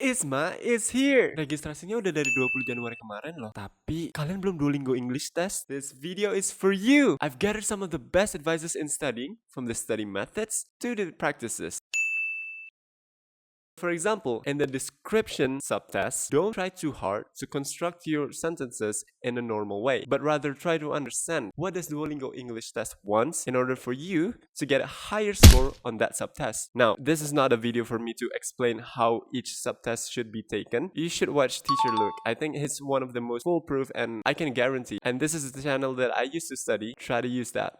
IISMA is here! Registrasinya udah dari 20 Januari kemarin loh. Tapi kalian belum Duolingo English Test? This video is for you! I've gathered some of the best advices in studying, from the study methods to the practices. For example, in the description subtest, don't try too hard to construct your sentences in a normal way, but rather try to understand what does Duolingo English Test wants in order for you to get a higher score on that subtest. Now, this is not a video for me to explain how each subtest should be taken. You should watch Teacher Luke. I think he's one of the most foolproof and I can guarantee. And this is the channel that I used to study. Try to use that.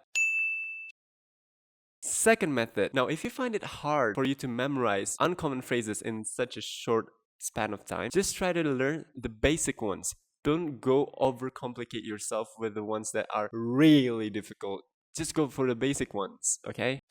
Second method. Now, if you find it hard for you to memorize uncommon phrases in such a short span of time, just try to learn the basic ones. Don't go overcomplicate yourself with the ones that are really difficult. Just go for the basic ones, okay?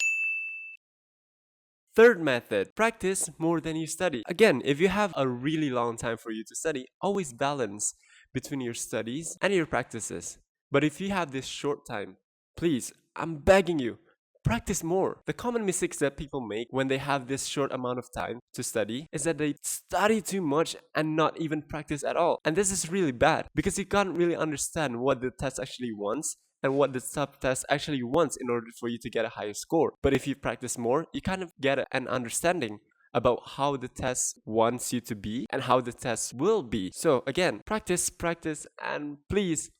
Third method, practice more than you study. Again, if you have a really long time for you to study, always balance between your studies and your practices. But if you have this short time, please, I'm begging you, practice more. The common mistakes that people make when they have this short amount of time to study is that they study too much and not even practice at all. And this is really bad because you can't really understand what the test actually wants and what the subtest actually wants in order for you to get a higher score. But if you practice more, you kind of get an understanding about how the test wants you to be and how the test will be. So again, practice, practice, and please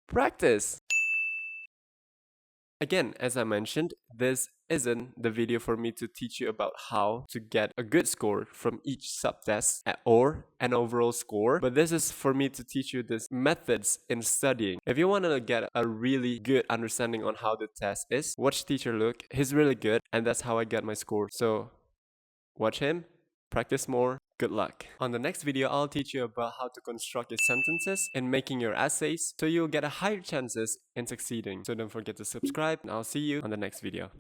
practice. Again, as I mentioned, this isn't the video for me to teach you about how to get a good score from each subtest or an overall score, but this is for me to teach you the methods in studying. If you want to get a really good understanding on how the test is, watch Teacher Luke. He's really good, and that's how I get my score. So, watch him, practice more. Good luck. On the next video, I'll teach you about how to construct your sentences in making your essays so you'll get a higher chances in succeeding. So don't forget to subscribe and I'll see you on the next video.